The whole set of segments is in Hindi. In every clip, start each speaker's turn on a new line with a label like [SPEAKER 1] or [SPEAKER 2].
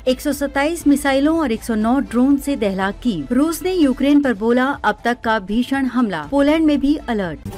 [SPEAKER 1] 127 मिसाइलों और 109 ड्रोन से दहला कीव। रूस ने यूक्रेन पर बोला अब तक का भीषण हमला। पोलैंड में भी अलर्ट।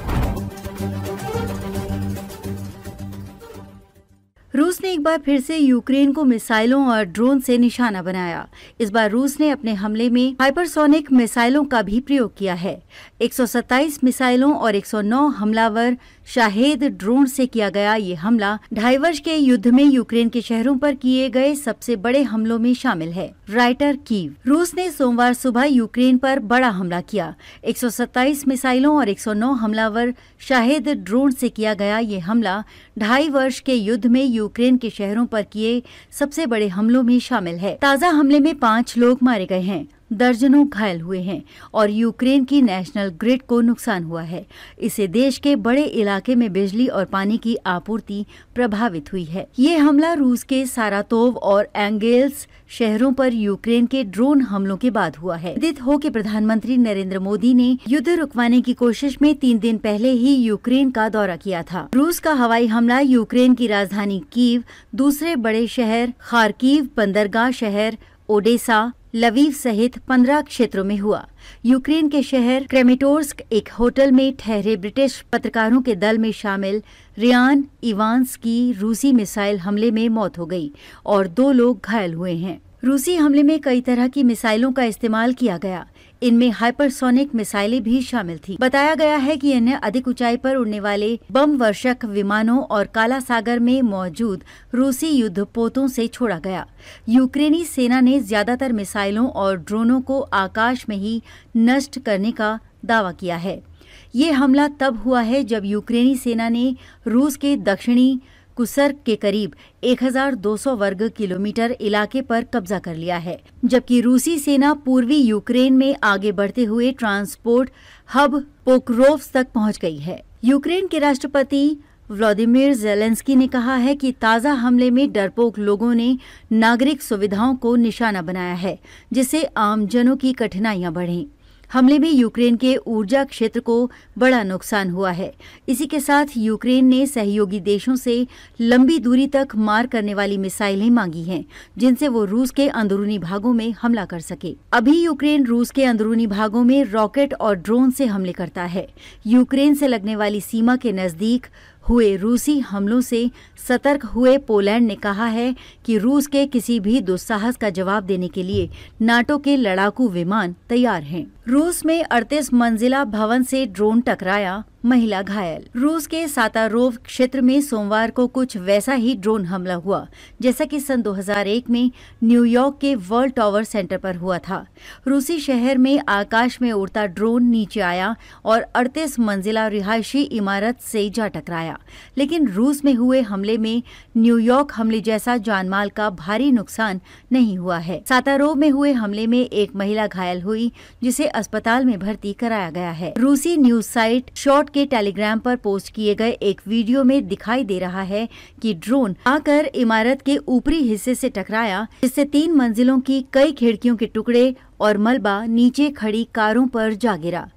[SPEAKER 1] रूस ने एक बार फिर से यूक्रेन को मिसाइलों और ड्रोन से निशाना बनाया। इस बार रूस ने अपने हमले में हाइपरसोनिक मिसाइलों का भी प्रयोग किया है। 127 मिसाइलों और 109 हमलावर शाहेद ड्रोन से किया गया ये हमला 2.5 वर्ष के युद्ध में यूक्रेन के शहरों पर किए गए सबसे बड़े हमलों में शामिल है। Writer Kyiv. रूस ने सोमवार सुबह यूक्रेन पर बड़ा हमला किया। 127 मिसाइलों और 109 हमलावर शाहेद ड्रोन से किया गया ये हमला 2.5 वर्ष के युद्ध में यूक्रेन के शहरों पर किए सबसे बड़े हमलों में शामिल है। ताजा हमले में 5 लोग मारे गए हैं, दर्जनों घायल हुए हैं और यूक्रेन की नेशनल ग्रिड को नुकसान हुआ है। इससे देश के बड़े इलाके में बिजली और पानी की आपूर्ति प्रभावित हुई है। ये हमला रूस के सारातोव और एंगेल्स शहरों पर यूक्रेन के ड्रोन हमलों के बाद हुआ है। विदित हो कि प्रधानमंत्री नरेंद्र मोदी ने युद्ध रुकवाने की कोशिश में 3 दिन पहले ही यूक्रेन का दौरा किया था। रूस का हवाई हमला यूक्रेन की राजधानी कीव, दूसरे बड़े शहर खार्किव, बंदरगाह शहर ओडेसा, लवीव सहित 15 क्षेत्रों में हुआ। यूक्रेन के शहर क्रेमेटोर्स्क एक होटल में ठहरे ब्रिटिश पत्रकारों के दल में शामिल रियान इवांस की रूसी मिसाइल हमले में मौत हो गई और 2 लोग घायल हुए हैं। रूसी हमले में कई तरह की मिसाइलों का इस्तेमाल किया गया। इनमें हाइपरसोनिक मिसाइलें भी शामिल थी। बताया गया है कि इन्हें अधिक ऊंचाई पर उड़ने वाले बम वर्षक विमानों और काला सागर में मौजूद रूसी युद्धपोतों से छोड़ा गया। यूक्रेनी सेना ने ज्यादातर मिसाइलों और ड्रोनों को आकाश में ही नष्ट करने का दावा किया है। ये हमला तब हुआ है जब यूक्रेनी सेना ने रूस के दक्षिणी कुर्स्क के करीब 1200 वर्ग किलोमीटर इलाके पर कब्जा कर लिया है, जबकि रूसी सेना पूर्वी यूक्रेन में आगे बढ़ते हुए ट्रांसपोर्ट हब पोक्रोव्स्क तक पहुंच गई है। यूक्रेन के राष्ट्रपति व्लादिमीर ज़ेलेंस्की ने कहा है कि ताज़ा हमले में डरपोक लोगों ने नागरिक सुविधाओं को निशाना बनाया है, जिससे आमजनों की कठिनाइयां बढ़ें। हमले में यूक्रेन के ऊर्जा क्षेत्र को बड़ा नुकसान हुआ है। इसी के साथ यूक्रेन ने सहयोगी देशों से लंबी दूरी तक मार करने वाली मिसाइलें मांगी हैं, जिनसे वो रूस के अंदरूनी भागों में हमला कर सके। अभी यूक्रेन रूस के अंदरूनी भागों में रॉकेट और ड्रोन से हमले करता है। यूक्रेन से लगने वाली सीमा के नजदीक हुए रूसी हमलों से सतर्क हुए पोलैंड ने कहा है कि रूस के किसी भी दुस्साहस का जवाब देने के लिए नाटो के लड़ाकू विमान तैयार हैं। रूस में 38 मंजिला भवन से ड्रोन टकराया, महिला घायल। रूस के सातारोव क्षेत्र में सोमवार को कुछ वैसा ही ड्रोन हमला हुआ जैसा कि सन 2001 में न्यूयॉर्क के वर्ल्ड टावर सेंटर पर हुआ था। रूसी शहर में आकाश में उड़ता ड्रोन नीचे आया और 38 मंजिला रिहायशी इमारत से जा टकराया, लेकिन रूस में हुए हमले में न्यूयॉर्क हमले जैसा जानमाल का भारी नुकसान नहीं हुआ है। सातारोव में हुए हमले में एक महिला घायल हुई, जिसे अस्पताल में भर्ती कराया गया है। रूसी न्यूज साइट शॉर्ट के टेलीग्राम पर पोस्ट किए गए एक वीडियो में दिखाई दे रहा है कि ड्रोन आकर इमारत के ऊपरी हिस्से से टकराया, जिससे 3 मंजिलों की कई खिड़कियों के टुकड़े और मलबा नीचे खड़ी कारों पर जा गिरा।